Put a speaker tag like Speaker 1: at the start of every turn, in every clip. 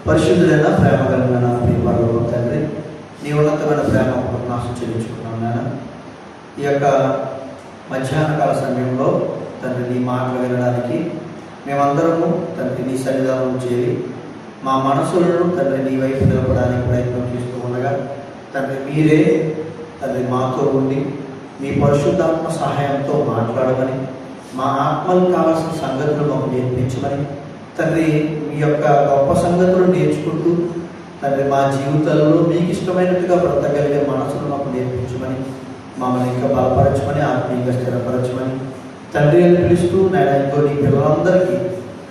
Speaker 1: పరిశుద్ధులైన ప్రేమ కలిగిన మీ పరలోక తండ్రి, నీ ఉన్నతమైన ప్రేమ నాశనం చెల్లించుకున్నాను నాయన. ఈ యొక్క మధ్యాహ్న కాల సమయంలో తండ్రి నీ మాటలు వినడానికి మేమందరము తండ్రి నీ సన్నిధానం చేరి మా మనసులను తండ్రి నీ వైపు నిలపడానికి ప్రయత్నం చేస్తూ ఉండగా తండ్రి మీరే తండ్రి మాతో ఉండి మీ పరిశుద్ధాత్మ సహాయంతో మాట్లాడమని, మా ఆత్మలకు కావాల్సిన సంగతులు మాకు నేర్పించమని తండ్రి, మీ యొక్క గొప్ప సంగతులు నేర్చుకుంటూ తండ్రి మా జీవితాలలో మీకు ఇష్టమైనట్టుగా బ్రతకగలిగే మనసును మాకు నేర్పించమని, మమ్మల్ని ఇంకా బలపరచమని, ఆత్మీయంగా స్థిరపరచమని తండ్రి అని పిలుస్తూ నేను ఇంకో నీ పిల్లలందరికీ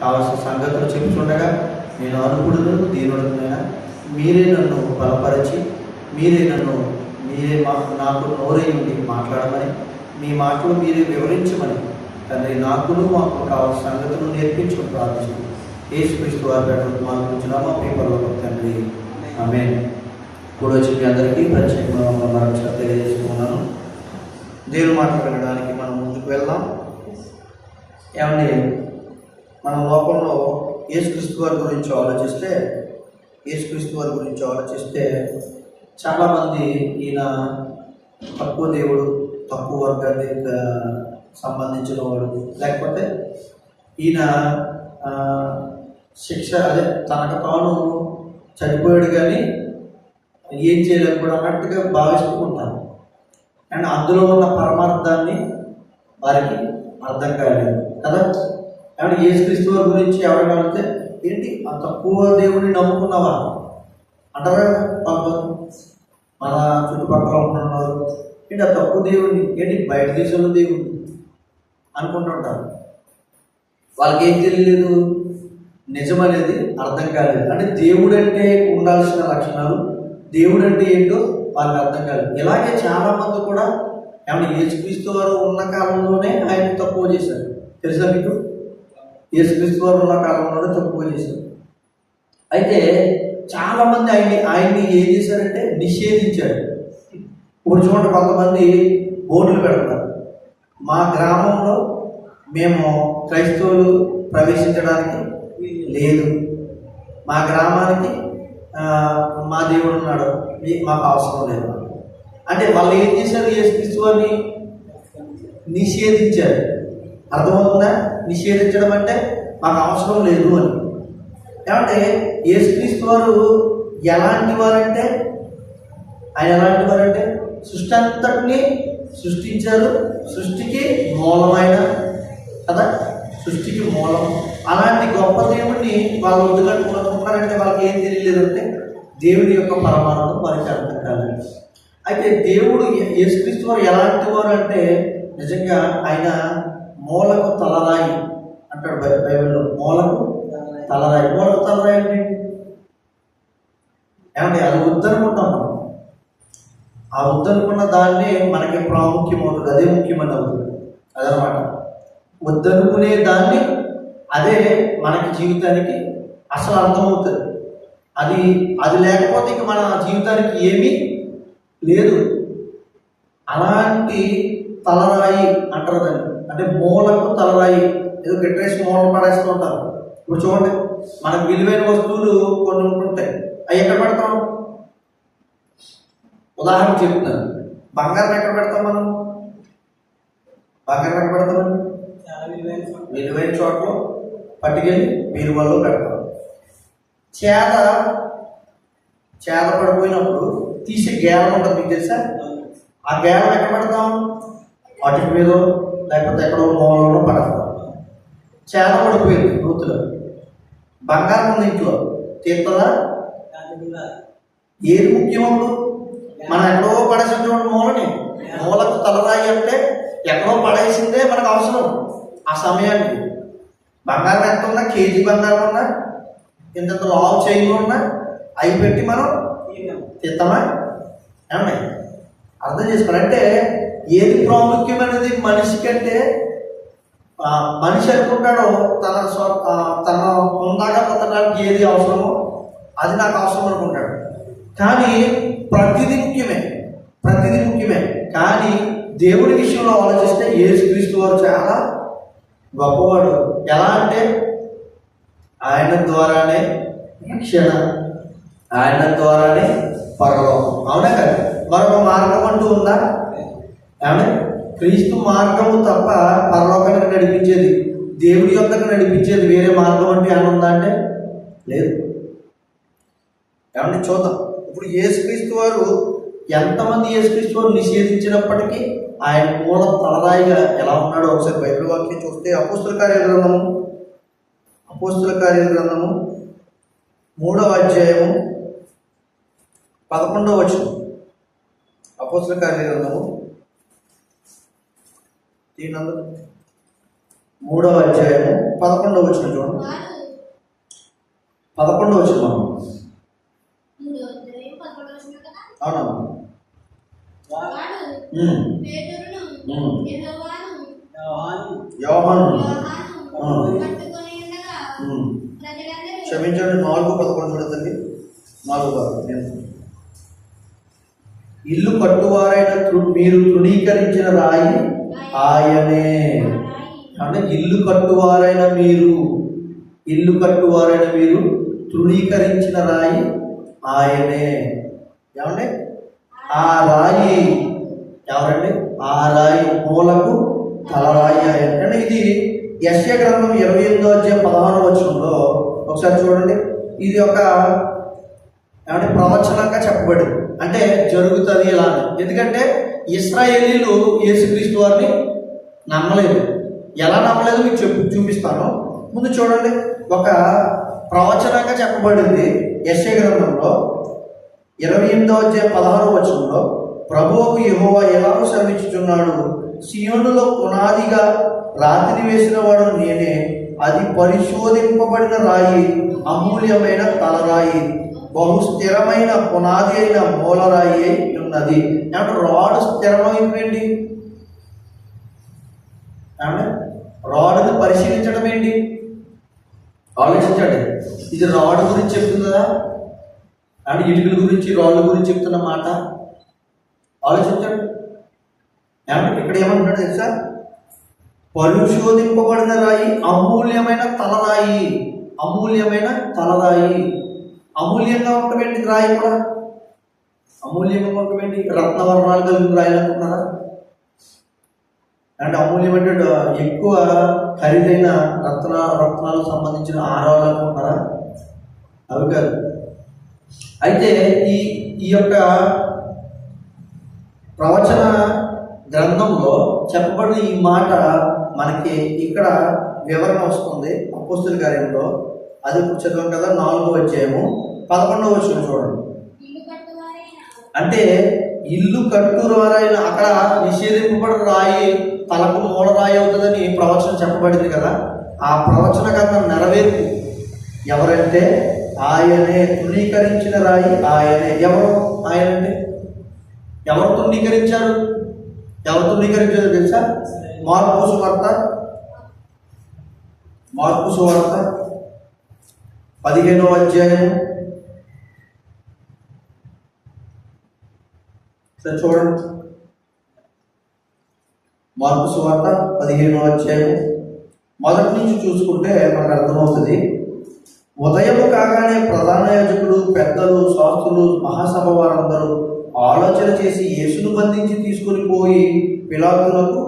Speaker 1: కావాల్సిన సంగతులు చెప్పుచుండగా నేను అనుకుడును దీనుడునైనా మీరే నన్ను బలపరిచి మీరే నాకు నోరై ఉండి మాట్లాడమని, మీ మాటలు మీరే వివరించమని తండ్రి నాకును మాకు కావాల్సిన సంగతులు నేర్పించుకుని ప్రార్థిస్తూ యేసుక్రీస్తు వారి పేరు మార్పించున్నామా పేపర్లో తండ్రి ఆమేన్. కూడా వచ్చి మీ అందరికీ ప్రత్యేకంగా మరొకసారి తెలియజేసుకున్నాను. దేవుని మాటలు వినడానికి మనం ముందుకు వెళ్దాం. ఏమండి, మన లోకంలో యేసుక్రీస్తు వారి గురించి ఆలోచిస్తే చాలామంది ఈయన తక్కువ దేవుడు, తక్కువ వర్గానికి సంబంధించిన వాడు, లేకపోతే ఈయన శిక్ష తనకు తాను చనిపోయాడు కానీ ఏం చేయలేదు కూడా అన్నట్టుగా భావిస్తూ ఉంటాను. అండ్ అందులో ఉన్న పరమార్థాన్ని వారికి అర్థం కాలేదు కదా. ఏమంటే యేసుక్రీస్తు వారి గురించి ఎవరైనా అడిగితే ఏంటి ఆ తక్కువ దేవుడిని నమ్ముకున్నావా అంటారా? మన చుట్టుపక్కల ఉంటున్నారు ఏంటి ఆ తక్కువ దేవుడిని, ఏంటి బయట దేశంలో దేవుడిని అనుకుంటుంటారు. వాళ్ళకి ఏం తెలియలేదు, నిజం అనేది అర్థం కాలేదు. అంటే దేవుడు అంటే ఉండాల్సిన లక్షణాలు, దేవుడు అంటే ఏంటో వాళ్ళకి అర్థం కాలేదు. ఇలాగే చాలామంది కూడా ఏమన్నా యేసుక్రీస్తు వారు ఉన్న కాలంలోనే ఆయన తక్కువ చేశారు. తెలుసా మీకు? యేసుక్రీస్తు వారు ఉన్న కాలంలోనే తక్కువ చేశారు. అయితే చాలామంది ఆయన్ని ఏం చేశారంటే నిషేధించారు. ఇప్పుడు చూడండి, కొంతమంది బోర్డులు పెడతారు, మా గ్రామంలో మేము క్రైస్తవులు ప్రవేశించడానికి లేదు, మా గ్రామానికి మా దేవుడు ఉన్నాడు, మాకు అవసరం లేదు. అంటే వాళ్ళు ఏం చేశారు? యేసుక్రీస్తు వారిని నిషేధించారు. అర్థమవుతుందా? నిషేధించడం అంటే మాకు అవసరం లేదు అని. ఏమంటే యేసుక్రీస్తు వారు ఎలాంటి వారంటే సృష్టి అంతటినీ సృష్టించారు, సృష్టికి మూలమైన కదా, సృష్టికి మూలం. అలాంటి గొప్ప దేవుడిని వాళ్ళు వద్దుకుంటున్నారంటే వాళ్ళకి ఏం తెలియలేదంటే దేవుడి యొక్క పరమార్థం వారికి అర్థం కాలేదు. అయితే దేవుడు యేసుక్రీస్తు వారు ఎలాంటి వారు అంటే నిజంగా ఆయన మూలకు తలరాయి అంటాడు బైబిల్లో. మూలకు తలరాయి అంటే ఏమంటే అది వద్దనుకుంటాం మనం. ఆ వద్దనుకున్న దాన్నే మనకి ప్రాముఖ్యం అవుతుంది, అదే ముఖ్యమని అవుతుంది. అదనమాట, వద్దనుకునే దాన్ని అదే మనకి జీవితానికి అసలు అర్థమవుతుంది. అది లేకపోతే ఇక మన జీవితానికి ఏమీ లేదు. అలాంటి తలరాయి అంటారు దాన్ని, అంటే మూలకు తలరాయి. ఏదో గట్రేసి మూలను పడేస్తూ ఉంటారు. ఇప్పుడు చూడండి, మనకు విలువైన వస్తువులు కొన్ని ఉంటుంటాయి, అవి ఎక్కడ పెడతాం? ఉదాహరణ చెప్తున్నాను, బంగారం ఎక్కడ పెడతాం మనం? బంగారం ఎక్కడ పెడతాం? విలువైన చోట్ల పట్టుకెళ్ళి బీరువాల్లో పెడతాం. చేద పడిపోయినప్పుడు తీసే గేలం ఉంటుంది, మీకు తెలుసా? ఆ గేలం ఎక్కడ పెడతాం? వాటి మీద లేకపోతే ఎక్కడో మూలలో పడతాం. చేద పడిపోయింది నూతులో, బంగారం ఉంది ఇంట్లో, తీర్థదా? ఏది ముఖ్యమప్పుడు? మనం ఎక్కడో పడేసిన చూడండి మూలకు తలరాయి అంటే ఎక్కడో పడేసిందే మనకు అవసరం ఆ సమయానికి. బంగారం ఎంత ఉన్నా, కేజీ బంగారం ఉన్నా, ఇంత లావు చైన్లు ఉన్నా అవి పెట్టి మనం తీస్తామా? ఏమన్నా అర్థం చేసుకోవాలంటే ఏది ప్రాముఖ్యమైనది మనిషి కంటే మనిషి అనుకుంటాడో తన ఉందాగా బతకడానికి ఏది అవసరమో అది నాకు అవసరం అనుకుంటాడు. కానీ ప్రతిదీ ముఖ్యమే. కానీ దేవుడి విషయంలో ఆలోచిస్తే యేసుక్రీస్తు వారు చాలా గొప్పవాడు. ఎలా అంటే ఆయన ద్వారానే రక్షణ ఆయన ద్వారానే పరలోకం. అవునా కదా? మరొక మార్గం అంటూ ఉందా? ఏమంటే క్రీస్తు మార్గము తప్ప పరలోకానికి నడిపించేది, దేవుడి యొద్దకు నడిపించేది వేరే మార్గం అంటే ఏమైనా ఉందా అంటే లేదు. ఏమంటే చూద్దాం. ఇప్పుడు యేసుక్రీస్తు వారు ఎంతమంది యేసుక్రీస్తు వారు నిషేధించినప్పటికీ ఆయన మూల తలరాయిగా ఎలా ఉన్నాడో ఒకసారి బైబిల్ వాక్యం చూస్తే అపోస్తుల కార్యాల గ్రంథము 3వ అధ్యాయము 11వ వచనం. అపోస్తుల కార్యాల గ్రంథము 3వ అధ్యాయము 11వ వచనం చూడండి. 11వ వచనం. అవునమ్మా. యోహాను క్షమించండి, 4:11 చూడండి. 4 ఇల్లు కట్టువారైన మీరు తృణీకరించిన రాయి ఆయనే. అంటే ఇల్లు కట్టువారైన మీరు తృణీకరించిన రాయి ఆయనే. ఏమంటే ఆ రాయి ఎవరండి? ఆ రాయి మూలకు తలరాయి ఆయన. అంటే ఇది యెషయా గ్రంథం 28వ అధ్యాయం 16వ వచనంలో ఒకసారి చూడండి. ఇది ఒక ఏమంటే ప్రవచనంగా చెప్పబడింది. అంటే జరుగుతుంది ఇలా. ఎందుకంటే ఇశ్రాయేలీలు యేసుక్రీస్తు వారిని నమ్మలేదు. ఎలా నమ్మలేదు మీకు చూపిస్తాను. ముందు చూడండి. ఒక ప్రవచనంగా చెప్పబడింది యెషయా గ్రంథంలో 28వ అధ్యాయం 16వ వచనంలో, ప్రభువుకు యెహోవా ఎలాగూ సెలవిచ్చుచున్నాడు, సియోనులో పునాదిగా రాతిని వేసిన వాడు నేనే, అది పరిశోధింపబడిన రాయి, అమూల్యమైన తలరాయి, బహు స్థిరమైన పునాది అయిన మూలరాయి అయి ఉన్నది. అంటే రాడు స్థిరమైపోయింది. రాడును పరిశీలించడం ఏంటి? ఆలోచించండి. ఇది రాడు గురించి చెప్తుందా? అంటే ఇటుకల గురించి రాళ్ళ గురించి చెప్తున్న మాట ఆలోచించండి. ఇక్కడ ఏమంటున్నాడు తెలుసా? పరిశోధింపబడిన రాయి, అమూల్యమైన తలరాయి. అమూల్యంగా ఉండబెట్టి రాయి కూడా అమూల్యంగా ఉండబెట్టి రత్నవర్ణాలు కలిగిన రాయి అనుకుంటున్నారా? అంటే అమూల్యం అంటే ఎక్కువ ఖరీదైన రత్నాలకు సంబంధించిన ఆహారాలు అనుకుంటున్నారా? అవి కాదు. అయితే ఈ యొక్క ప్రవచన గ్రంథంలో చెప్పబడిన ఈ మాట మనకి ఇక్కడ వివరణ వస్తుంది అపోస్తుల కార్యంలో. అది ఇప్పుడు చదవం కదా, 4వ అధ్యాయము 11వ వచనం చూడండి. అంటే ఇల్లు కట్టువారైన, అక్కడ నిషేధింపబడిన రాయి తలకు మూల రాయి అవుతుందని ప్రవచనం చెప్పబడింది కదా. ఆ ప్రవచన గ్రంథం నెరవేర్పు ఎవరంటే ఆయనే. తృణీకరించిన రాయి ఆయనే. ఎవరు ఆయనంటే? ఎవరు తృణీకరించారో తెలుసా? మార్కు సువార్త 15వ అధ్యాయం చూడండి. మార్కు సువార్త 15వ అధ్యాయం మొదటి నుంచి చూసుకుంటే మనకు అర్థమవుతుంది. ఉదయము కాగానే ప్రధాన యాజకులు, పెద్దలు, శాస్త్రులు, మహాసభ వారందరూ ఆలోచన చేసి యేసును బంధించి తీసుకుని పోయి పిలాతులకు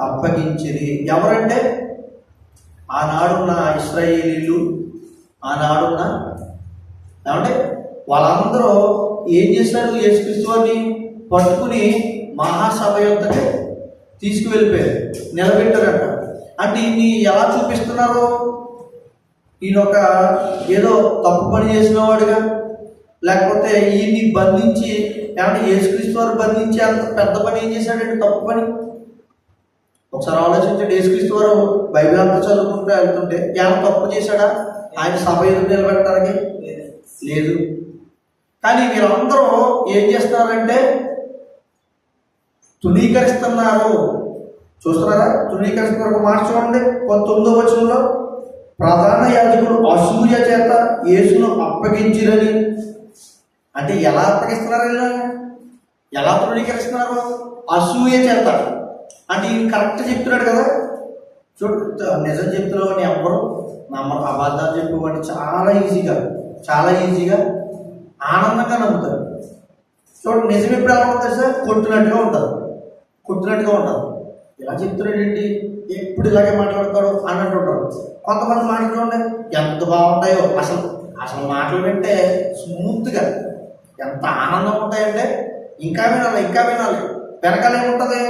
Speaker 1: అప్పగించిరి. ఎవరంటే ఆనాడున్న ఇశ్రాయేలీలు, ఆనాడున్న ఏమంటే వాళ్ళందరూ ఏం చేశారు? యేసుక్రీస్తు వారిని పట్టుకుని మహాసభ యొద్దకు తీసుకువెళ్ళిపోయారు, నిలబెట్టారంట. అంటే ఈయన్ని ఎలా చూపిస్తున్నారు? ఈయన ఒక ఏదో తప్పు పని చేసిన వాడుగా, లేకపోతే ఈయన్ని బంధించి, ఏమంటే యేసుక్రీస్తు వారు బంధించి అంత పెద్ద పని ఏం చేశాడంటే తప్పు పని. ఒకసారి ఆలోచించండి. యేసుక్రీస్తు వారు బైబిల్ అంతా చదువుకుంటూ వెళ్తుంటే ఏమైనా తప్పు చేశాడా? ఆయన సభ ఎదురు నిలబెట్టడానికి లేదు. కానీ వీళ్ళందరూ ఏం చేస్తున్నారంటే తృణీకరిస్తున్నారు. చూస్తున్నారా? తృణీకరిస్తున్నారు. ఒక మాట చూడండి, 19వ వచనంలో, ప్రధాన యాజకులు అసూయ చేత యేసును అప్పగించిరని. అంటే ఎలా అప్పగిస్తున్నారు? ఎలా తృణీకరిస్తున్నారు? అసూయ చేత. అంటే ఈయన కరెక్ట్ చెప్తున్నాడు కదా. చూడు, నిజం చెప్తున్నావు అని ఎవరు నమ్మరు. అబద్ధాలు చెప్పుకోండి చాలా ఈజీగా. చాలా ఈజీగా ఆనందంగా నమ్ముతారు. చూడండి, నిజం ఎప్పుడు ఎలా ఉంటుంది సార్? కొట్టినట్టుగా ఉంటుంది. ఇలా చెప్తున్నాడు ఏంటి, ఎప్పుడు ఇలాగే మాట్లాడతాడు అన్నట్టు ఉంటాడు. కొంతమంది మాటలు చూడండి ఎంత బాగుంటాయో, అసలు మాటలు వింటే స్మూత్గా ఎంత ఆనందం ఉంటాయంటే ఇంకా వినాలి. వెనకాల ఏముంటుంది?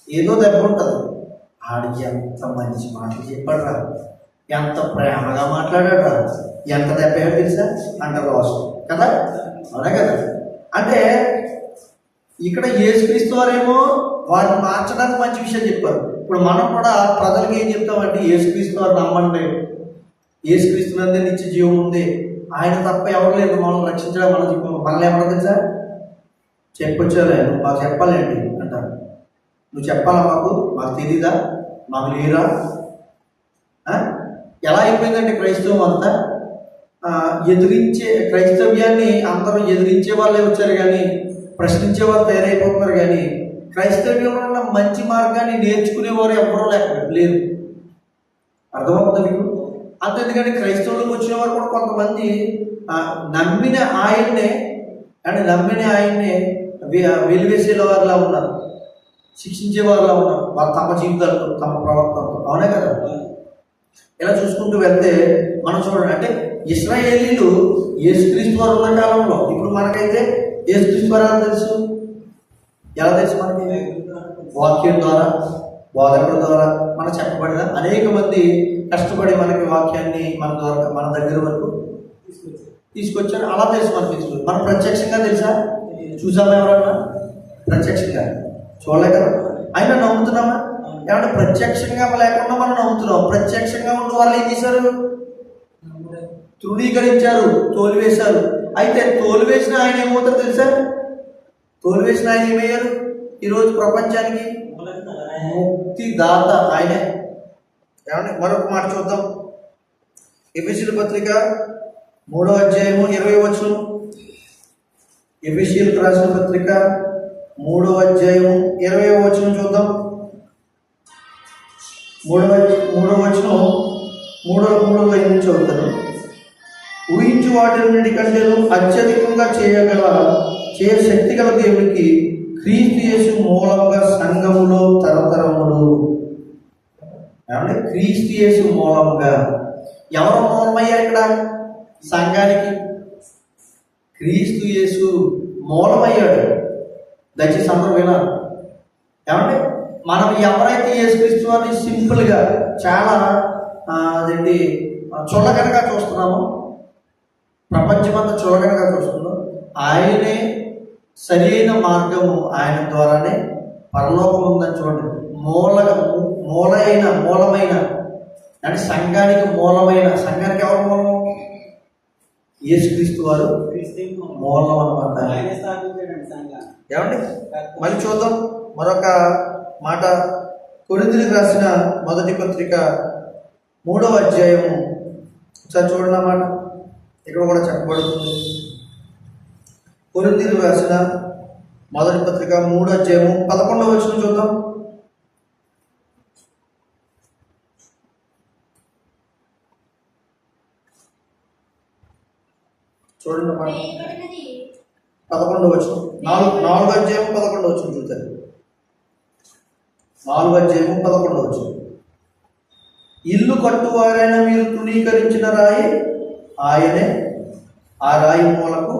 Speaker 1: ఏదో దెబ్బ ఉంటుంది. ఆడికి ఎంత మంచి మాటలు చెప్పాడు రా, ఎంత ప్రేమగా మాట్లాడాడు రా, ఎంత దెబ్బ తెలుసా అంటారు అవసరం కదా, అవునా కదా? అంటే ఇక్కడ యేసుక్రీస్తు వారేమో వారిని మార్చడానికి మంచి విషయం చెప్పారు. ఇప్పుడు మనం కూడా ప్రజలకు ఏం చెప్తామంటే, యేసుక్రీస్తు వారు నమ్మండి, యేసుక్రీస్తు నందే నిత్య జీవం ఉంది, ఆయన తప్ప ఎవరు లేదు మనల్ని రక్షించడం. మనం చెప్పాము, మనల్ని ఎవరు తెలుసా? చెప్పొచ్చాలే, నువ్వు మాకు చెప్పాలేంటి అంటారు. నువ్వు చెప్పాలా? మాకు తెలీదా? మాకు లేరా? ఎలా అయిపోయిందంటే క్రైస్తవం అంతా క్రైస్తవ్యాన్ని అందరూ ఎదిరించే వాళ్ళే వచ్చారు కానీ ప్రశ్నించే వాళ్ళు తయారైపోతున్నారు. కానీ క్రైస్తవ్యంలో ఉన్న మంచి మార్గాన్ని నేర్చుకునేవారు ఎవరో లేరు. అర్థమవుతుంది మీకు? అంతేందుకంటే క్రైస్తవులకు వచ్చిన వారు కూడా కొంతమంది నమ్మిన ఆయన్నే వెలివేసే వారిలా ఉన్నారు, శిక్షించే వారిలా ఉన్నారు, వాళ్ళు తమ జీవితాలతో తమ ప్రవర్తనతో. అవునే కదా? ఇలా చూసుకుంటూ వెళ్తే మనం చూడండి, అంటే ఇశ్రాయేలీలు యేసుక్రీస్తు వారు ఉన్న కాలంలో, ఇప్పుడు మనకైతే యేసుక్రీస్తు వారు ఎలా తెలుసు మనకి? వాక్యం ద్వారా, బోధకుల ద్వారా మనకు చెప్పబడిన అనేక మంది కష్టపడి మనకి వాక్యాన్ని మన దగ్గర వరకు తీసుకొచ్చారు. అలా తెలుసు మనకి. మనం ప్రత్యక్షంగా తెలుసా? చూసామా? ఎవరన్నా ప్రత్యక్షంగా చూడలే కదా, అయినా నమ్ముతున్నామా? ఏమంటే ప్రత్యక్షంగా లేకుండా మనం నమ్ముతున్నాం. ప్రత్యక్షంగా ఉన్న వాళ్ళు ఏం చేశారు? తృణీకరించారు, తోలివేశారు. అయితే తోలివేసిన ఆయన ఏమవుతారు తెలుసా? తోలివేసిన ఆయన ఏమయ్యారు? ఈరోజు ప్రపంచానికి ముక్తిదాత ఆయనే. ఏమంటే మరొక మాట చూద్దాం. ఎఫెసీయుల పత్రిక 3వ అధ్యాయము 20వ వచనం. ఎఫెసీయులకు రాసిన పత్రిక 3వ అధ్యాయము 20వ వచనం చూద్దాం. 3వ వచనం 3వ లైన్ నుంచి చదువుతాను. ఊహించి వాటిన్నిటికంటే అత్యధికంగా చేయ శక్తి గల దేవునికి క్రీస్తు యేసు మూలంగా సంఘములో తరతరములు. ఏమంటే క్రీస్తు యేసు మూలంగా ఎవరు మూలమయ్యారు? ఇక్కడ సంఘానికి క్రీస్తు యేసు మూలమయ్యాడు. దయచేసి అందరూ వినాలి. ఏమంటే మనం ఎవరైతే యేసుక్రీస్తు వారిని సింపుల్గా చాలా చులకనగా చూస్తున్నామో, ప్రపంచమంతా చులకనగా చూస్తుందో, ఆయనే సరైన మార్గము, ఆయన ద్వారానే పరలోకం ఉందని చూడండి. మూలమైన అంటే సంఘానికి మూలమైన, సంఘానికి ఎవరు మూలము? యేసుక్రీస్తు వారు మూలం అన్నమాట. ఏమండి మళ్ళీ చూద్దాం మరొక మాట. కొరింథీయులకు రాసిన మొదటి పత్రిక 3వ అధ్యాయము ఒకసారి చూడండి అన్నమాట. ఇక్కడ కూడా చెప్పబడుతుంది. కొరింథీయులకు రాసిన మొదటి పత్రిక 3వ అధ్యాయము 11వ వచనం చూద్దాం. చూడండి అన్నమాట. 11వ వచనం, 4వ అధ్యాయము 11వ వచనం చూద్దాం. 4వ అధ్యాయము 11వ వచనం. ఇల్లు కట్టువారైన మీరు తృణీకరించిన రాయి ఆయనే, ఆ రాయి మూలకు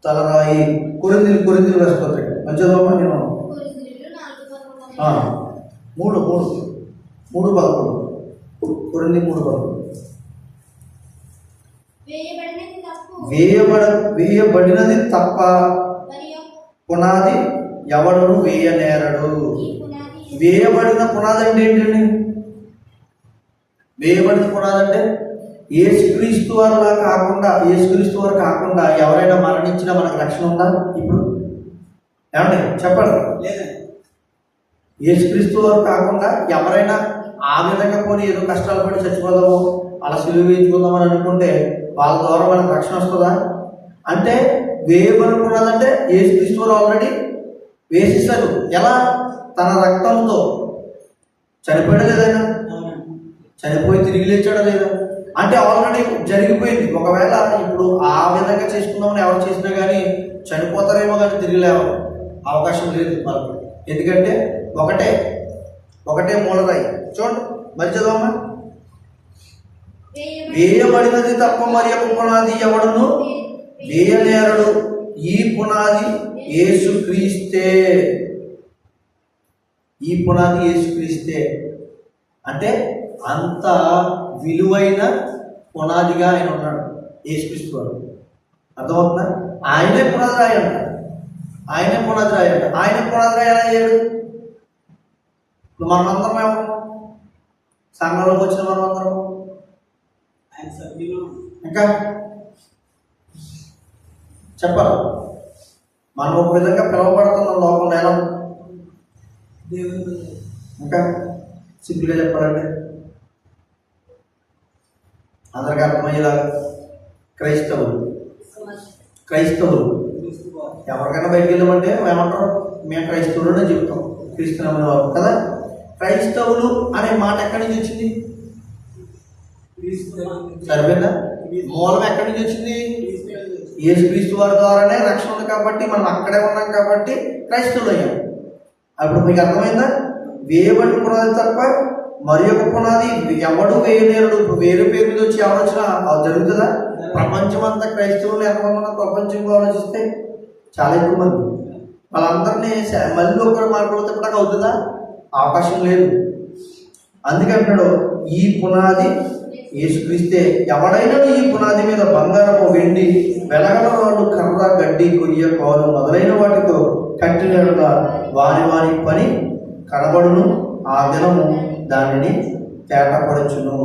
Speaker 1: తలరాయి. కొరింథీయులకు రాసిన పత్రిక మంచిగా 3:11. కొరింథీ 3:11. వేయబడినది తప్ప పునాది ఎవడును వేయనేరడు. వేయబడిన పునాది అంటే ఏంటండి? వేయబడిన పునాది అంటే యేసుక్రీస్తు వారు కాకుండా ఎవరైనా మరణించినా మనకు రక్షణ ఉందా? ఇప్పుడు ఏమండి చెప్పండి. యేసుక్రీస్తు వారు కాకుండా ఎవరైనా ఆ విధంగా పోనీ ఏదో కష్టాలు పడి చచ్చిపోదాము, అలా సిలువ వేయించుకుందామని అనుకుంటే వాళ్ళ ద్వారా మనకు రక్షణ వస్తుందా? అంటే వేయబడుకున్నదంటే యేసుక్రీస్తు వారు ఆల్రెడీ వేసేసారు. ఎలా? తన రక్తంతో చనిపోయాడా లేదైనా? చనిపోయి తిరిగి లేచాడా లేదా? అంటే ఆల్రెడీ జరిగిపోయింది. ఒకవేళ ఇప్పుడు ఆ విధంగా చేసుకుందామని ఎవరు చేసినా కానీ చనిపోతారేమో, కానీ తిరిగి లేవరు, అవకాశం లేదు వాళ్ళకి. ఎందుకంటే ఒకటే మూలరాయి. చూడండి మరి చదవమ్మా. వేయబడినది తప్ప మరి ఒక పునాది ఎవడును వేయనేరడు, ఈ పునాది యేసుక్రీస్తే. ఈ పునాది యేసుక్రీస్తే అంటే అంత విలువైన పునాదిగా ఆయన ఉన్నాడు యేసుక్రీస్తు వాడు. అర్థమవుతుందా? ఆయనే పునాది రాయి అంట. ఆయనే పునాది రాయి అంట. ఆయన పునాది రాయి ఎలా అయ్యాడు? మనమందరం ఏమో సంఘంలోకి వచ్చిన మనమందరం ఇంకా చెప్పాలి. మనం ఒక విధంగా పిలువబడుతున్నాం లోకంలో. ఎలా ఇంకా సింపుల్గా చెప్పాలంటే అందరికీ అర్థమయ్యేలా క్రైస్తవులు ఎవరికైనా బయటికి వెళ్ళామంటే ఏమంటారు? మేము క్రైస్తవులు అని చెప్తాం, క్రీస్తునామని వాళ్ళు కదా. క్రైస్తవులు అనే మాట ఎక్కడి నుంచి వచ్చింది? సరిపోయిందా? మూలం ఎక్కడి నుంచి వచ్చింది? యేసుక్రీస్తు వారి ద్వారానే రక్షణ ఉంది కాబట్టి మనం అక్కడే ఉన్నాం కాబట్టి క్రైస్తవులు అయ్యాం. అప్పుడు మీకు అర్థమైందా? వేయబడి పునాది తప్ప మరి ఒక పునాది ఎవడు వేయలేరు. ఇప్పుడు వేరే పేరు మీద వచ్చి ఎవరు వచ్చినా అది జరుగుతుందా? ప్రపంచం అంతా క్రైస్తవులు ఎంతమంది ప్రపంచంలో ఆలోచిస్తే చాలా ఎక్కువ మంది. వాళ్ళందరినీ మళ్ళీ ఒకరు మాట్లాడుతున్నట్టు అవుతుందా? అవకాశం లేదు. అందుకంటాడు ఈ పునాది యేసుక్రీస్తే. ఎవడైనా ఈ పునాది మీద బంగారము, వెండి, వెలగల రాళ్ళు, కర్ర, గడ్డి, కొయ్య, కోలు మొదలైన వాటితో కట్టినగా వారి పని కనబడును, ఆ దినము దానిని తేటపరచును.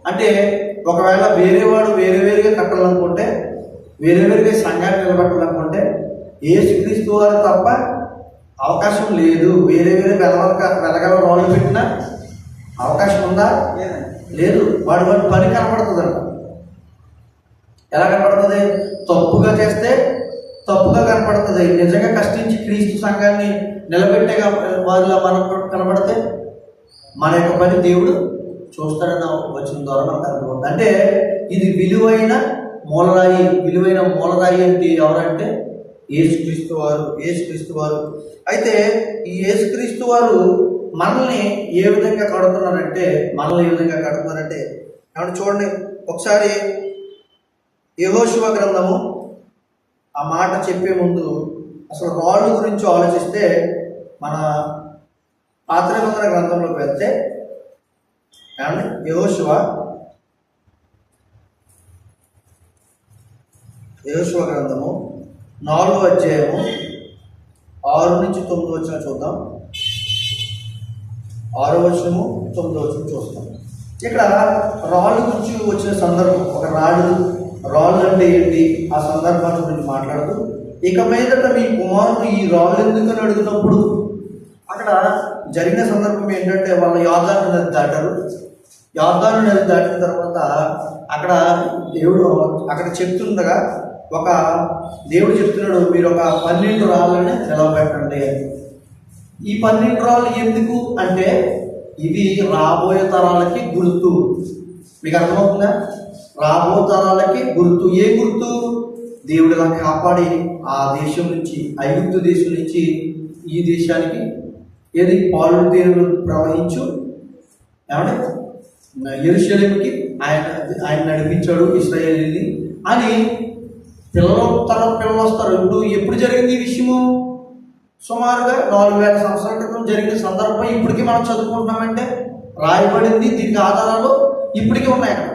Speaker 1: అంటే ఒకవేళ వేరేవాడు వేరుగా కట్టాలనుకుంటే, వేరుగా సంఘాన్ని నిలబెట్టాలనుకుంటే యేసుక్రీస్తు వారు తప్ప అవకాశం లేదు. వేరే వెలగల రాళ్ళు పెట్టిన అవకాశం ఉందా? లేదు. వాడి పని కనపడుతుందంట. ఎలా కనపడుతుంది? తప్పుగా చేస్తే తప్పుగా కనపడుతుంది. నిజంగా కష్టించి క్రీస్తు సంఘాన్ని నిలబెట్టే వారిలో మనకు కనబడితే మన యొక్క పని దేవుడు చూస్తాడన్న వచ్చిన ద్వారా మనకు అర్థమవుతుంది. అంటే ఇది విలువైన మూలరాయి అంటే ఎవరంటే యేసుక్రీస్తు వారు. అయితే ఈ యేసుక్రీస్తు వారు మనల్ని ఏ విధంగా కడుతున్నారంటే ఏమంటే చూడండి ఒకసారి యెహోషువ గ్రంథము ఆ మాట చెప్పే ముందు అసలు రాళ్ళు గురించి ఆలోచిస్తే మన పాత నిబంధన గ్రంథంలోకి వెళ్తే ఏమండి యెహోషువ గ్రంథము 4వ అధ్యాయము 6 నుంచి 9 వచనం చూద్దాం. 6వ వచనము 9వ వచనం చూస్తాం. ఇక్కడ రాళ్ళు గురించి వచ్చిన సందర్భం, ఒక రాళ్ళు అంటే ఏంటి ఆ సందర్భాన్ని గురించి మాట్లాడుతూ, ఇక మీదట మీ కుమారుడు ఈ రాళ్ళు ఎందుకని అడుగుతున్నప్పుడు అక్కడ జరిగిన సందర్భం ఏంటంటే వాళ్ళ యోర్దాను నది దాటారు. యోర్దాను నది దాటిన తర్వాత అక్కడ దేవుడు అక్కడ చెప్తుండగా ఒక దేవుడు చెప్తున్నాడు, మీరు ఒక 12 రాళ్ళని నిలవబెట్టండి. ఈ 12 రాళ్ళు ఎందుకు అంటే ఇవి రాబోయే తరాలకి గుర్తు. మీకు అర్థమవుతుందా? రాబోయే తరాలకి గుర్తు. ఏ గుర్తు? దేవుడు ఇలా కాపాడి ఆ దేశం నుంచి, ఐగుప్తు దేశం నుంచి ఈ దేశానికి ఏది పాలు తేనెలు ప్రవహించు ఏమంటే యెరూషలేముకి ఆయన నడిపించాడు ఇశ్రాయేలుని అని పిల్లలు వస్తారు. ఎప్పుడు జరిగింది ఈ విషయము? సుమారుగా 4000 సంవత్సరాల క్రితం జరిగిన సందర్భం ఇప్పటికీ మనం చదువుకుంటున్నామంటే రాయబడింది. దీనికి ఆధారాలు ఇప్పటికీ ఉన్నాయి అక్కడ.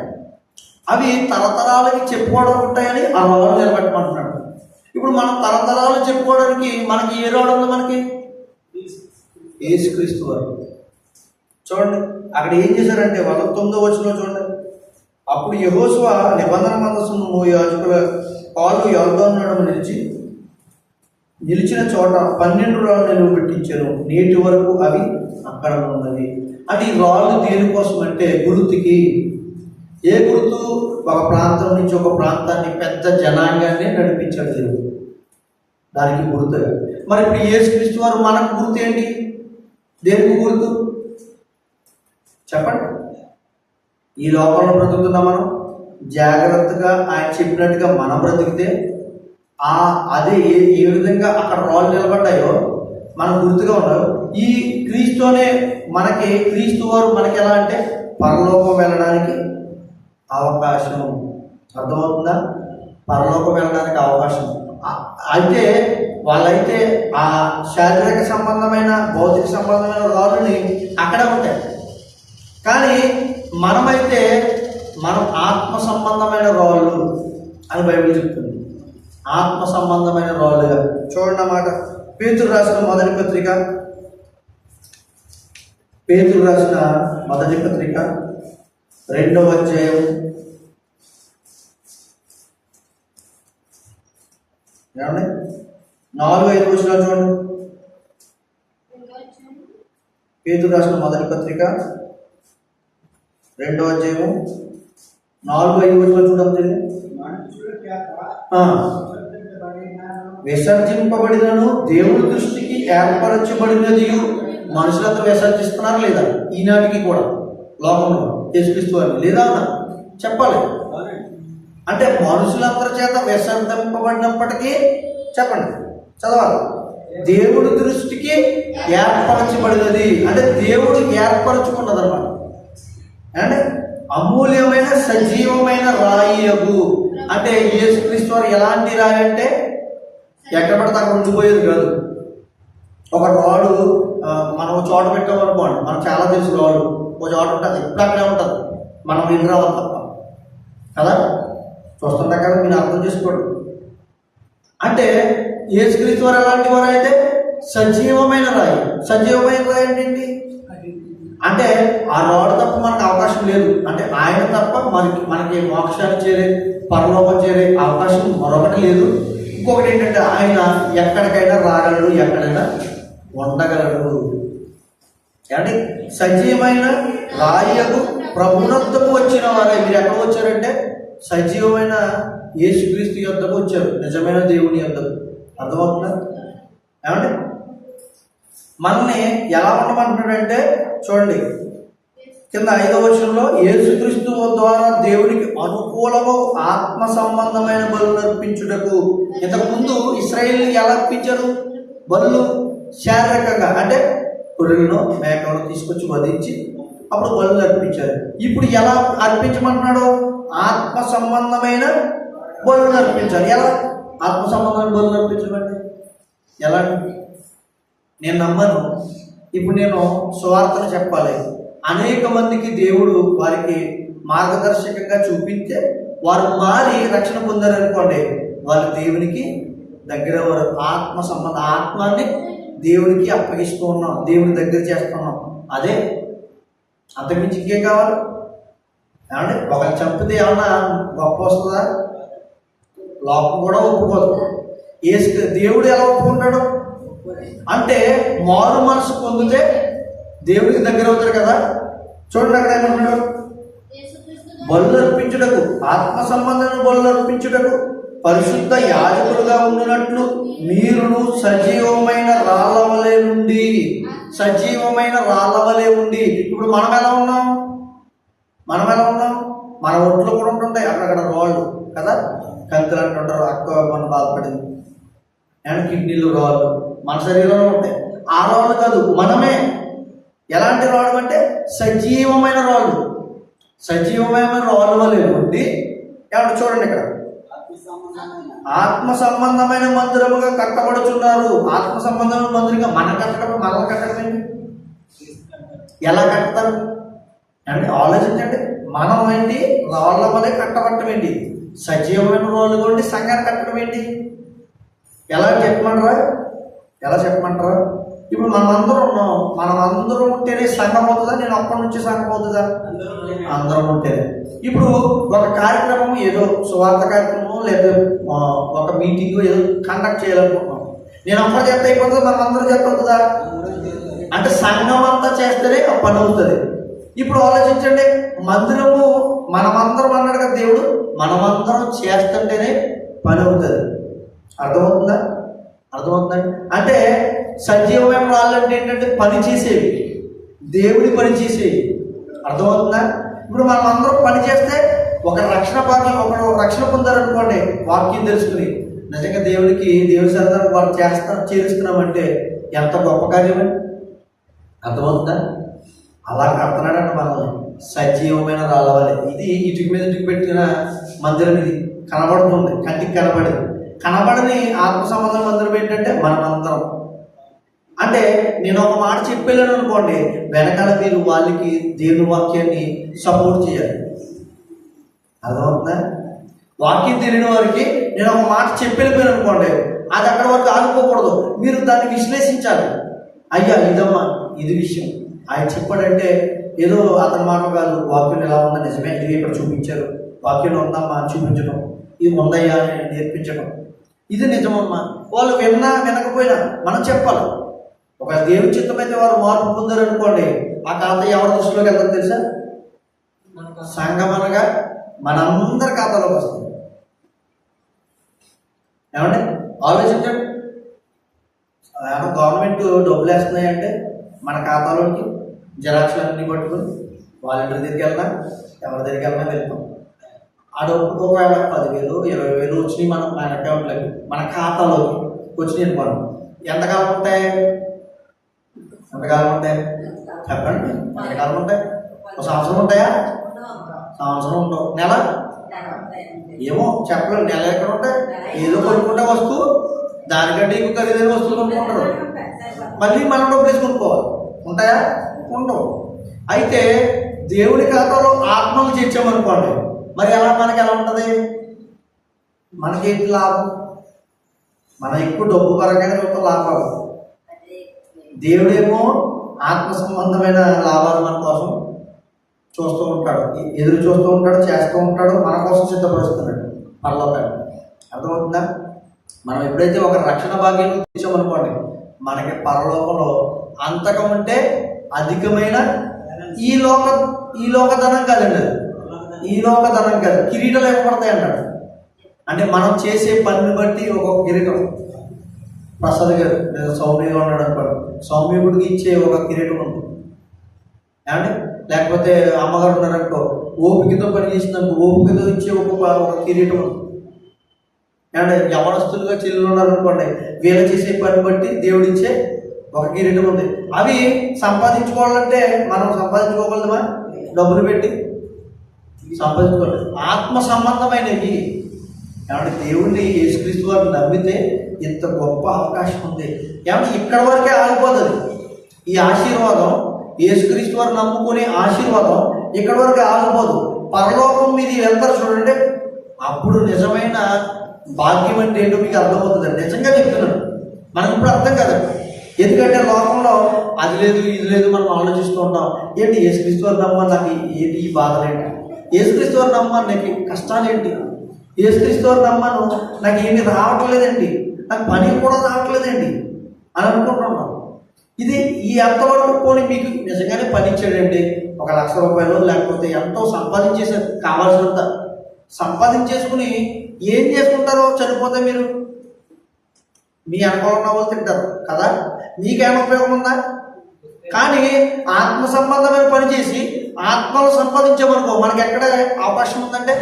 Speaker 1: అవి తరతరాలకి చెప్పుకోవడం ఉంటాయని ఆ రాళ్ళు నిలబెట్టమంటున్నాడు. ఇప్పుడు మనం తరతరాలు చెప్పుకోవడానికి మనకి ఏ రాడు ఉంది? మనకి యేసుక్రీస్తు వారు. చూడండి అక్కడ ఏం చేశారంటే వాళ్ళు 9వ వచనంలో చూడండి. అప్పుడు యెహోషువ నిబంధన మందసమును యాజకుల పాలు యోర్దాను నడుమ నిలిచిన చోట 12 రాళ్ళు నిలబెట్టించారు. నేటి వరకు అవి అక్కడ ఉన్నది. అది రాళ్ళు దేనికోసం అంటే గుర్తుకి. ఏ గుర్తు? ఒక ప్రాంతం నుంచి ఒక ప్రాంతాన్ని, పెద్ద జనాంగాన్ని నడిపించాడు దేవుడు, దానికి గుర్తుగా. మరి ఇప్పుడు యేసుక్రీస్తు వారు మనకు గుర్తు ఏంటి? దేనికి గుర్తు చెప్పండి? ఈ లోకంలో బ్రతుకుతున్నాం మనం. జాగ్రత్తగా ఆయన చెప్పినట్టుగా మనం బ్రతికితే అదే ఏ విధంగా అక్కడ రాళ్ళు నిలబడ్డాయో మనం గుర్తుగా ఉన్నాం. ఈ క్రీస్తునే మనకి, క్రీస్తు వారు మనకి ఎలా అంటే పరలోకం వెళ్ళడానికి అవకాశం. అర్థమవుతుందా? పరలోకం వెళ్ళడానికి అవకాశం. అయితే వాళ్ళైతే ఆ శారీరక సంబంధమైన, భౌతిక సంబంధమైన రాళ్ళని అక్కడే ఉంటాయి. కానీ మనమైతే మనం ఆత్మ సంబంధమైన రాళ్ళు అని బైబిల్ చెప్తుంది. ఆత్మ సంబంధమైన రాళ్ళుగా చూడండి అన్నమాట. పేతురు రాసిన మొదటి పత్రిక 2వ అధ్యాయం 4-5 వచనాలు చూడండి. పేతురు రాసిన మొదటి పత్రిక 2వ అధ్యాయం 4-5 వచనాలు చూడండి. విసర్జింపబడినను దేవుడి దృష్టికి ఏర్పరచబడినది. మనుషులంతా విసర్జిస్తున్నారు లేదా ఈనాటికి కూడా లోకంలో యేసుక్రీస్తు లేదా చెప్పాలి. అంటే మనుషులందరి చేత విసర్జింపబడినప్పటికీ చెప్పండి, చదవాలి. దేవుడి దృష్టికి ఏర్పరచబడినది అంటే దేవుడు ఏర్పరచుకున్నది అన్నమాట. అంటే అమూల్యమైన సజీవమైన రాయియగు అంటే యేసుక్రీస్తు వారు ఎలాంటి రాయి అంటే ఎక్కడ పడితే అక్కడ ఉండిపోయేది కాదు. ఒక రాడు మనం చోట పెట్టామనుకోండి, మనకు చాలా తెలుసు రాడు ఒక చోట ఉంటుంది, ఇప్పుడు అక్కడే ఉంటుంది, మనం విని రావాలి తప్ప కదా. చూస్తుంటా కదా, మీరు అర్థం చేసుకోండి. అంటే యేసుక్రీస్తు వారు ఎలాంటి వారు అయితే సజీవమైన రాయి. సజీవమైన రాయి ఏంటి అంటే ఆ రాడు తప్ప మనకు అవకాశం లేదు. అంటే ఆయన తప్ప మనకి మోక్షాన్ని చేరే, పరలోకం చేరే అవకాశం మరొకటి లేదు. ఇంకొకటి ఏంటంటే ఆయన ఎక్కడికైనా రాగలడు, ఎక్కడైనా ఉండగలడు. అంటే సజీవమైన రాయకు ప్రభునొద్దకు వచ్చిన వారే. మీరు ఎక్కడ వచ్చారంటే సజీవమైన యేసుక్రీస్తు యొద్దకు వచ్చారు, నిజమైన దేవుని యొద్దకు. అర్థమవుతుందా? ఏమంటే మనల్ని ఎలా ఉండమంటున్నాడంటే చూడండి, కింద 5వ వచనంలో యేసుక్రీస్తు ద్వారా దేవునికి అనుకూలము ఆత్మ సంబంధమైన బలులు అర్పించుటకు. ఇంతకుముందు ఇశ్రాయేలు ఎలా అర్పించారు బలులు? శారీరకంగా అంటే గొర్రెలను మేకలను తీసుకొచ్చి వధించి అప్పుడు బలులు అర్పించారు. ఇప్పుడు ఎలా అర్పించమంటున్నాడు? ఆత్మ సంబంధమైన బలులు అర్పించాలి. ఎలా ఆత్మ సంబంధమైన బలులు అర్పించమండి? ఎలా? నేను నమ్మను. ఇప్పుడు నేను సువార్తను చెప్పాలి, అనేక మందికి దేవుడు వారికి మార్గదర్శకంగా చూపిస్తే వారు మారి రక్షణ పొందారనుకోండి, వాళ్ళు దేవునికి దగ్గర వారు. ఆత్మ సంబంధ ఆత్మాన్ని దేవునికి అప్పగిస్తూ ఉన్నాం, దేవుని దగ్గర చేస్తున్నాం. అదే అంతకుమించి ఇంకేం కావాలి? ఏమంటే ఒకరు చంపితే ఏమన్నా గొప్ప వస్తుందా? లోకం కూడా ఒప్పుకోదు. దేవుడు ఎలా ఒప్పుకుంటాడు అంటే మారు మనసు పొందితే దేవుడికి దగ్గర అవుతారు కదా. చూడండి అక్కడ ఏమంటున్నాడు? బలులు అర్పించుటకు, ఆత్మ సంబంధమైన బలులు అర్పించుటకు పరిశుద్ధ యాజకులుగా ఉండినట్లు మీరును సజీవమైన రాళ్ళవలే నుండి. సజీవమైన రాళ్ళవలే ఉండి. ఇప్పుడు మనం ఎలా ఉన్నాం? మన ఒంట్లో కూడా ఉంటుంటాయి అక్కడక్కడ రాళ్ళు కదా. కంతులు అంటుంటారు, అక్క మన బాధపడింది అండ్ కిడ్నీలు రాళ్ళు మన శరీరంలో ఉంటాయి. ఆ రాళ్ళు కాదు, మనమే. ఎలాంటి రాళ్ళు అంటే సజీవమైన రాళ్ళు. సజీవమైన రాళ్ళు వలె ఉండి ఏమంటే చూడండి ఇక్కడ ఆత్మ సంబంధమైన మందిరముగా కట్టబడుచున్నారు. ఆత్మ సంబంధమైన మందిరంగా మనం కట్టడం ఏంటి? ఎలా కట్టతారు అంటే ఆలోచించండి. మనం ఏంటి? రాళ్ళ వలె కట్టబట్టడం ఏంటి? సజీవమైన రాళ్ళు కొండి సంఘాన్ని కట్టడం ఏంటి? ఎలా చెప్పమంటారా? ఇప్పుడు మనమందరం ఉన్నాం. మనమందరం ఉంటేనే సంఘం అవుతుందా? నేను అప్పటి నుంచి సంఘం అవుతుందా? అందరం ఉంటేనే. ఇప్పుడు ఒక కార్యక్రమం, ఏదో సువార్త కార్యక్రమం లేదా ఒక మీటింగ్ ఏదో కండక్ట్ చేయాలనుకుంటున్నాం. నేను అప్పటి చేత అయిపోతుంది, మనమందరం చేత అవుతుందా? అంటే సంఘం అంతా చేస్తేనే ఆ పని అవుతుంది. ఇప్పుడు ఆలోచించండి, మందిరము మనమందరం అన్నాడు కదా దేవుడు, మనమందరం చేస్తుంటేనే పని అవుతుంది. అర్థమవుతుందండి? అంటే సజీవమైన రాళ్ళు అంటే ఏంటంటే పని చేసేవి, దేవుడి పని చేసేవి. అర్థమవుతుందా? ఇప్పుడు మనం అందరం పని చేస్తే ఒక రక్షణ భాగ్యం, ఒకడు రక్షణ పొందారనుకోండి, వాక్యం తెలుసుకుని నిజంగా దేవుడి సరదాన్ని వాళ్ళు చేరుస్తున్నామంటే ఎంత గొప్ప కార్యమని అర్థమవుతుందా? అలా కడుతున్నాడంట మనల్ని సజీవమైన రాళ్ళవాలి. ఇది ఇటుక మీద ఇటుక పెట్టిన మందిరం, ఇది కనబడుతుంది, కంటికి కనబడని ఆత్మ సంబంధం మందిరం ఏంటంటే మనమందరం. అంటే నేను ఒక మాట చెప్పలేను అనుకోండి, వెనకాల మీరు వాళ్ళకి దేవుని వాక్యాన్ని సపోర్ట్ చేయాలి. అర్థమవుతుందా? వాక్యం తెలియని వారికి నేను ఒక మాట చెప్పలేకపోయాను అనుకోండి, అది అక్కడ వరకు ఆగిపోకూడదు, మీరు దాన్ని విశ్లేషించాలి. అయ్యా ఇదమ్మా ఇది విషయం, ఆయన చెప్పాడంటే ఏదో అతని మాట కాదు, వాక్యం ఎలా ఉందా నిజమే, ఇది ఇక్కడ చూపించారు, వాక్యంలో ఉందమ్మా అని చూపించడం, ఇది ఉందయ్యా అని నేర్పించడం, ఇది నిజమమ్మా. వాళ్ళు వినకపోయినా మనం చెప్పాలి. ఒక దేవుని చిత్తం అయితే వారు మార్పు పొందారనుకోండి, ఆ ఖాతా ఎవరి దృష్టిలోకి వెళ్తారు తెలుసా? సంఘం అనగా మనందరి ఖాతాలోకి వస్తుంది. ఏమండి ఆలోచించండి. గవర్నమెంట్ డబ్బులు వేస్తున్నాయంటే మన ఖాతాలోకి జిరాక్స్లు అన్నీ పట్టుకుని వాలంటీర్ దగ్గరికి వెళ్ళినా ఎవరి దగ్గరికి వెళ్ళినా వెళ్తాం. ఆ డబ్బు ఒకవేళ 10,000 20,000 వచ్చినాయి మన అకౌంట్లోకి, మన ఖాతాలోకి వచ్చినాయి అనుకోండి, ఎంతకాలం ఉంటాయి చెప్పండి? ఎంతకాలం ఉంటాయి? ఒక సంవత్సరం ఉంటాయా? సంవత్సరం ఉండవు. నెల ఏమో చెప్పలేదు. నెల ఎక్కడ ఉంటాయి? ఏదో కొనుక్కుంటే వస్తువు, దానికంటే ఇంకో ఖరీదైన వస్తువులు కొనుక్కుంటారు, మళ్ళీ మనం డబ్బులు వేసి కొనుక్కోవాలి. ఉంటాయా? ఉండవు. అయితే దేవుడి ఖాతాలో ఆత్మలు చేర్చామనుకోండి, మరి మనకి ఎలా ఉంటుంది? మనకేంటి లాభం? మనం ఎక్కువ డబ్బు పరంగానే చూస్తాం లాభాలు. దేవుడేమో ఆత్మ సంబంధమైన లాభాలు మన కోసం చూస్తూ ఉంటాడు, ఎదురు చూస్తూ ఉంటాడు, చేస్తూ ఉంటాడు, మన కోసం సిద్ధపరుస్తున్నాడు పరలోకాన్ని. అర్థమవుతుందా? మనం ఎప్పుడైతే ఒక రక్షణ భాగ్యం తెచ్చామనుకోండి, మనకి పరలోకంలో అంతకమంటే అధికమైన ఈ లోక ధనం కాదండి, ఈ లోక ధనం కాదు, కిరీటాలు ఇవ్వబడతాయి అన్నాడు. అంటే మనం చేసే పనిని బట్టి ఒక్కొక్క కిరీటం. ప్రసాద్ గారు సౌమ్యంగా ఉన్నాడు అనుకోండి, సౌమ్యుడికి ఇచ్చే ఒక కిరీటం ఉంది. ఏమండి లేకపోతే అమ్మగారు ఉన్నారనుకో, ఓపికతో పని చేసినందుకు ఓపికతో ఇచ్చే ఒక కిరీటం ఉంది. ఏమంటే యవనస్తులుగా చెల్లెలు ఉన్నారనుకోండి, వీళ్ళు చేసే పని బట్టి దేవుడిచ్చే ఒక కిరీటం ఉంది. అవి సంపాదించుకోవాలంటే మనం సంపాదించుకోగలమా? డబ్బులు పెట్టి సంపాదించుకోవాలి. ఆత్మ సంబంధమైనవి. ఏమంటే దేవుణ్ణి యేసుక్రీస్తు వారిని నమ్మితే ఇంత గొప్ప అవకాశం ఉంది. ఏమంటే ఇక్కడ వరకే ఆగిపోతుంది ఈ ఆశీర్వాదం. యేసుక్రీస్తు వారు నమ్ముకునే ఆశీర్వాదం ఇక్కడ వరకు ఆగిపోదు. పరలోకం మీది వెళ్తారు చూడండి, అప్పుడు నిజమైన భాగ్యం అంటే ఏంటో మీకు అర్థమవుతుంది. నిజంగా చెప్తున్నాను, మనకు ఇప్పుడు అర్థం కదండి. ఎందుకంటే లోకంలో అది లేదు ఇది లేదు మనం ఆలోచిస్తూ ఉంటాం. ఏంటి యేసుక్రీస్తు వారు నమ్మని నాకు ఏంటి ఈ బాధలేంటి, యేసుక్రీస్తు వారు నమ్మని నాకు కష్టాలేంటి, యేసుక్రీస్తు వారు నమ్మను నాకు ఏమీ రావట్లేదండి, నాకు పని కూడా రావట్లేదండి అని అనుకుంటున్నాం. ఇది ఈ ఎంతవరకు పోనీ మీకు నిజంగానే పని ఇచ్చాడండి, 1,00,000 రూపాయలు లేకపోతే ఎంతో సంపాదించేసారు, కావాల్సినంత సంపాదించేసుకుని ఏం చేసుకుంటారో చనిపోతే మీరు మీ అనుకూలం నవ్వులు తింటారు కదా, మీకేమైనా ఉపయోగం ఉందా? కానీ ఆత్మ సంబంధమైన పని చేసి ఆత్మలు సంపాదించామనుకో, మనకి ఎక్కడ అవకాశం ఉందంటే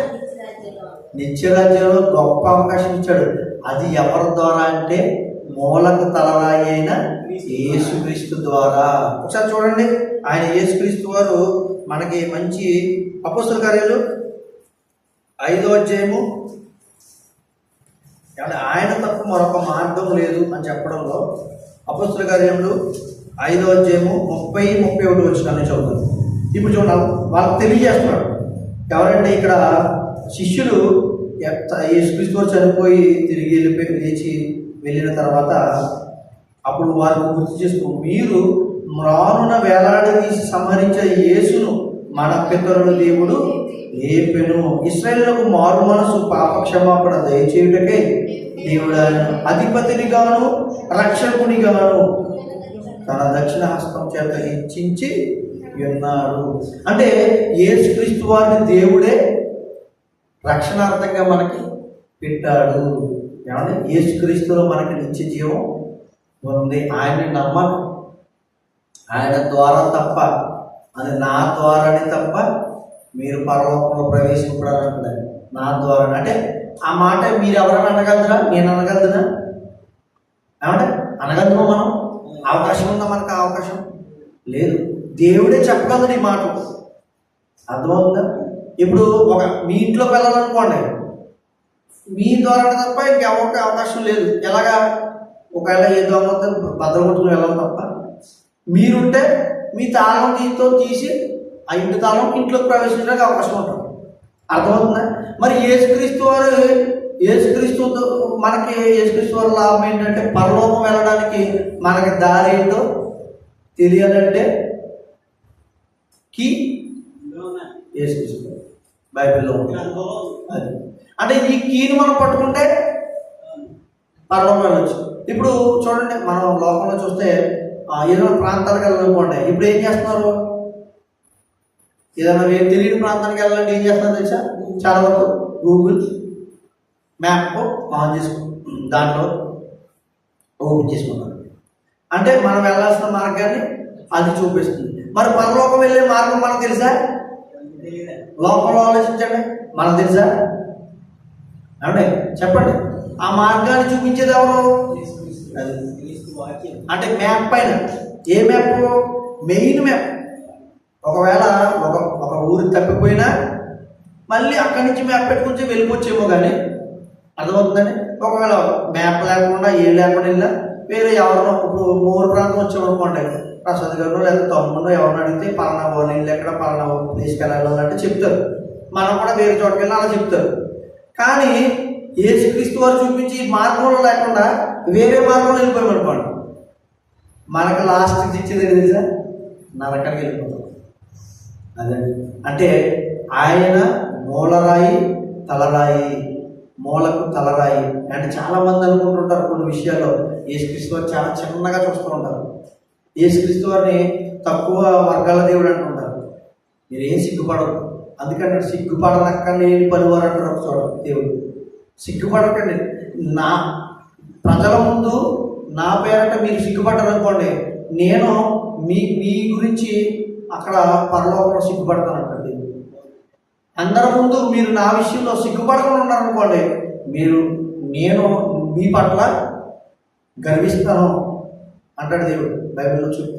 Speaker 1: నిత్యరాజ్యంలో గొప్ప అవకాశం ఇచ్చాడు. అది ఎవరి ద్వారా అంటే మూలకు తలరాయి అయిన యేసుక్రీస్తు ద్వారా. ఒకసారి చూడండి, ఆయన యేసుక్రీస్తు వారు మనకి మంచి అపోస్తల కార్యాలు 5వ అధ్యాయము, ఆయన తప్ప మరొక మార్గం లేదు అని చెప్పడంలో అపోస్తల కార్యములు 5వ అధ్యాయము 30-31 వచనాన్ని చదువుతారు. ఇప్పుడు చూడండి, వాళ్ళకి తెలియజేస్తున్నాడు. ఎవరంటే ఇక్కడ శిష్యులు యేసుక్రీస్తు వారు చనిపోయి తిరిగి లేచి వెళ్ళిన తర్వాత అప్పుడు వారికి గుర్తు చేసుకో, మీరు మ్రానున వేలాడదీసి సంహరించే యేసును మన పితరుల దేవుడు లేపెను, ఇశ్రాయేలులకు మారు మనసు పాప క్షమాపణ దయచేయుటకై దేవుడు అధిపతిని గాను రక్షకుని గాను తన దక్షిణ హస్తం చేత హెచ్చించి ఉన్నాడు. అంటే యేసుక్రీస్తు వారిని దేవుడే రక్షణార్థంగా మనకి పెట్టాడు. ఏమంటే యేసుక్రీస్తులో మనకి నిత్య జీవం ఉంది. ఆయన్ని నమ్మను, ఆయన ద్వారా తప్ప, అది నా ద్వారానే తప్ప మీరు పరలోకంలో ప్రవేశింపడాలంటున్నారు నా ద్వారా. అంటే ఆ మాట మీరు ఎవరైనా అనగలరా? నేను అనగలదునా? ఏమంటే అనగలమా? మనం అవకాశం ఉందా? మనకు అవకాశం లేదు. దేవుడే చెప్పగలదు ఈ మాట. అర్థమవుతుందా? ఇప్పుడు మీ ఇంట్లోకి వెళ్ళాలనుకోండి, మీ ద్వారా తప్ప ఇంకెవరికి అవకాశం లేదు. ఎలాగా? ఒకవేళ ఏదో అమ్మతో భద్రపట్టుకుని వెళ్ళాలి తప్ప. మీరుంటే మీ తాళం తీసి ఆ ఇంటి తాళం ఇంట్లోకి ప్రవేశించడానికి అవకాశం ఉంటుంది. అర్థమవుతుందా? మరి యేసుక్రీస్తు మనకి యేసుక్రీస్తు వారి లాభం ఏంటంటే పరలోకం వెళ్ళడానికి మనకి దారి ఏంటో తెలియాలంటే కీ యేసుక్రీస్తు బైబిల్లో అది. అంటే ఈ కీని మనం పట్టుకుంటే పరలోకం వెళ్ళొచ్చు. ఇప్పుడు చూడండి, మనం లోకంలో చూస్తే ఏదైనా ప్రాంతాలకు వెళ్ళాలనుకోండి, ఇప్పుడు ఏం చేస్తున్నారు? ఏదైనా తెలియని ప్రాంతానికి వెళ్ళాలంటే ఏం చేస్తున్నారు తెలుసా? చాలా వరకు గూగుల్ మ్యాప్ ఆన్ చేసుకుంటాం, దాంట్లో ఓపెన్ చేసుకుంటాం. అంటే మనం వెళ్ళాల్సిన మార్గాన్ని అది చూపిస్తుంది. మరి పరలోకం వెళ్ళే మార్గం మనకు తెలుసా? లోకంలో ఆలోచించండి, మనకు తెలుసా? అంటే చెప్పండి, ఆ మార్గాన్ని చూపించేది ఎవరు? అంటే మ్యాప్ పైన ఏ మ్యాప్? Main map. ఒకవేళ ఒక ఊరు తప్పిపోయినా మళ్ళీ అక్కడి నుంచి మ్యాప్ పెట్టుకుని వెళ్ళిపోవచ్చేమో, కానీ అర్థమవుతుందని. ఒకవేళ మ్యాప్ లేకుండా లేకుండా వెళ్ళినా వేరే ఎవరినో, ఇప్పుడు మూడు ప్రాంతం వచ్చామనుకోండి, ప్రసాద్ గారు లేదా తమ్ముడు ఎవరిని అడిగితే పలానా వాళ్ళు ఇల్లు ఎక్కడ, పలానా ప్లేస్కి వెళ్ళాలంటే చెప్తారు. మనం కూడా వేరే చోటుకి వెళ్ళి అలా చెప్తారు. కానీ యేసుక్రీస్తు వారు చూపించి మార్గంలో లేకుండా వేరే మార్గంలో వెళ్ళిపోయామనుకోండి, మనకు లాస్ట్ ఇచ్చేది తెలుసా? నరకానికి వెళ్ళిపోతాం. అదండి. అంటే ఆయన మూలరాయి తలరాయి, మూలకు తలరాయి. అంటే చాలామంది అనుకుంటుంటారు కొన్ని విషయాల్లో యేసుక్రీస్తు వారు చాలా చిన్నగా చూస్తూ ఉంటారు. యేసుక్రీస్తు వారిని తక్కువ వర్గాల దేవుడు అంటుంటారు. మీరేం సిగ్గుపడదు. అందుకంటే సిగ్గుపడనక్కర్లేని పనివారు అంటారు ఒక చోట దేవుడు. సిగ్గుపడకండి. నా ప్రజల ముందు నా పేరట మీరు సిగ్గుపడ్డారు అనుకోండి, నేను మీ గురించి అక్కడ పరలోకంలో సిగ్గుపడతానంటండి. అందరి ముందు మీరు నా విషయంలో సిగ్గుపడకుండా ఉన్నారనుకోండి, నేను మీ పట్ల గర్విస్తాను అంటాడు దేవుడు బైబిల్లో చూపు.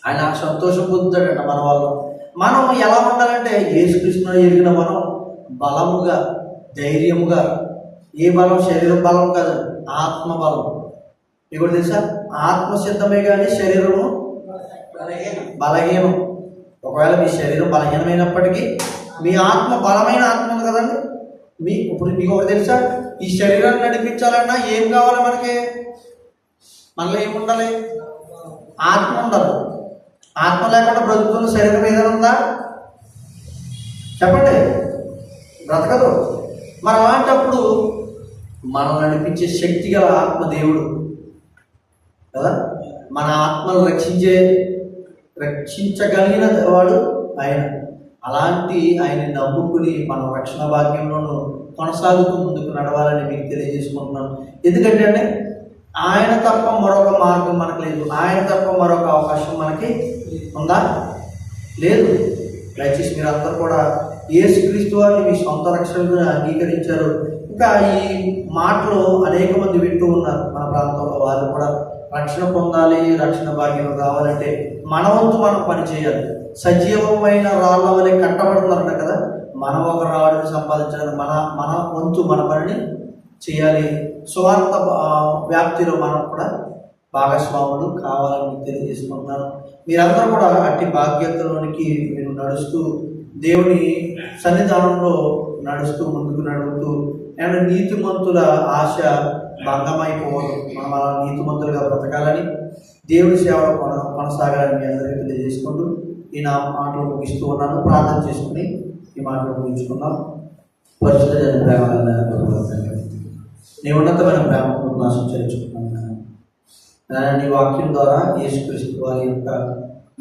Speaker 1: ఆయన సంతోషం పొందుతాడంట మన వల్ల. మనం ఎలా ఉండాలంటే యేసుకృష్ణుడు ఎరిగిన మనం బలముగా, ధైర్యముగా. ఏ బలం? శరీరం బలం కాదు, ఆత్మ బలం. మీకు కూడా తెలుసా? ఆత్మ సిద్ధమే కానీ శరీరము బలహీనం. ఒకవేళ మీ శరీరం బలహీనమైనప్పటికీ మీ ఆత్మ బలమైన ఆత్మ ఉంది కదండి. ఇప్పుడు మీకు ఒకటి తెలుసా? ఈ శరీరాన్ని నడిపించాలన్నా ఏం కావాలి మనకి? మనలో ఏముండాలి? ఆత్మ ఉండాలి. ఆత్మ లేకుండా బ్రతుకుతున్న శరీరం ఏదైనా ఉందా? చెప్పండి, బ్రతకదు. మరి అలాంటప్పుడు మనం నడిపించే శక్తి గల ఆత్మ దేవుడు కదా. మన ఆత్మను రక్షించగలిగిన వాడు ఆయన. అలాంటి ఆయన నమ్ముకుని మనం రక్షణ భాగ్యంలోనూ కొనసాగుతూ ముందుకు నడవాలని మీకు తెలియజేసుకుంటున్నాను. ఎందుకంటే అంటే ఆయన తప్ప మరొక మార్గం మనకు లేదు. ఆయన తప్ప మరొక అవకాశం మనకి ఉందా? లేదు. దయచేసి మీరు అందరూ కూడా యేసుక్రీస్తు వారిని మీ సొంత రక్షణగా అంగీకరించారు. ఇంకా ఈ మాటలు అనేక మంది వింటూ ఉన్నారు మన ప్రాంతంలో. వాళ్ళు కూడా రక్షణ పొందాలి, రక్షణ భాగ్యం రావాలంటే మన వంతు మనం పని చేయాలి. సజీవమైన రాళ్ళ వలె కట్టబడుతున్నారంట కదా. మనం ఒక రాళ్ళని సంపాదించాలని మన వంతు మన పనిని చేయాలి. స్వార్థ వ్యాప్తిలో మనం కూడా భాగస్వాములు కావాలని తెలియజేసుకుంటున్నాను. మీరందరూ కూడా అట్టి భాగ్యతలోనికి మీరు నడుస్తూ దేవుని సన్నిధానంలో నడుస్తూ ముందుకు నడుపుతూ అండ్ నీతిమంతుల ఆశ భంగమైపోవడం, మనం అలా నీతిమంతులుగా బ్రతకాలని, దేవుని సేవలో కొనసాగాలని మీ అందరికీ తెలియజేసుకుంటూ ఈ నా మాటలు ముగిస్తూ ఉన్నాను. ప్రార్థన చేసుకుని ఈ మాటలు ముగించుకున్నాం. పరిశుద్ధ జన ప్రేమ నీ ఉన్నతమైన ప్రేమను నాశనం చేర్చుకున్నాను. నీ వాక్యం ద్వారా యేసుక్రీస్తు వారి యొక్క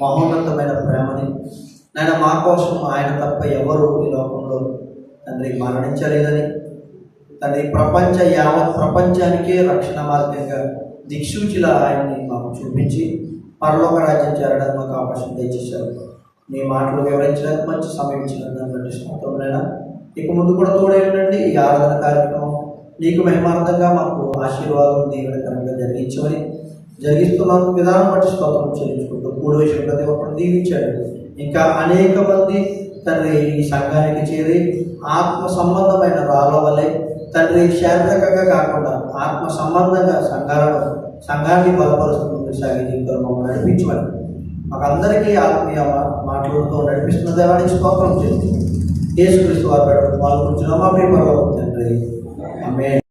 Speaker 1: మహోన్నతమైన ప్రేమని నేను మా కోసం ఆయన తప్ప ఎవరు ఈ లోకంలో తండ్రి మరణించలేదని, తండ్రి యావత్ ప్రపంచానికే రక్షణ మార్గంగా దిక్సూచిలా ఆయన్ని మాకు చూపించి పరలోక రాజ్యం చేరడానికి మాకు అవకాశం దయచేశారు. నీ మాటలు వివరించడానికి మంచి సమయం ఇచ్చిన దాన్ని బట్టి స్తోత్రములైనా ఇక ముందు కూడా తోడే ఉండండి. ఈ ఆరాధన కార్యక్రమం నీకు మహిమార్థంగా మాకు ఆశీర్వాదం దీవెనకరంగా జరిగిస్తున్న విధానం బట్టి స్తోత్రం చెల్లించుకుంటూ మూడో విషయం ప్రతి ఒక్కరు దీవించాడు. ఇంకా అనేక మంది తండ్రి ఈ సంఘానికి చేరి ఆత్మ సంబంధమైన రాళ్ళ వల్లే తండ్రి శారీరకంగా కాకుండా ఆత్మ సంబంధంగా సంఘాన్ని బలపరుస్తూ సాగే జీవితంలో మమ్మల్ని నడిపించమని మాకందరికీ ఆత్మీయ మాటలతో నడిపిస్తున్న దేవానికి స్తోత్రం చేయండి. యేసుక్రీస్తు వారి పాల్గొంటున్నాం మా ప్రియ పరలోకపు తండ్రి. ఆమేన్.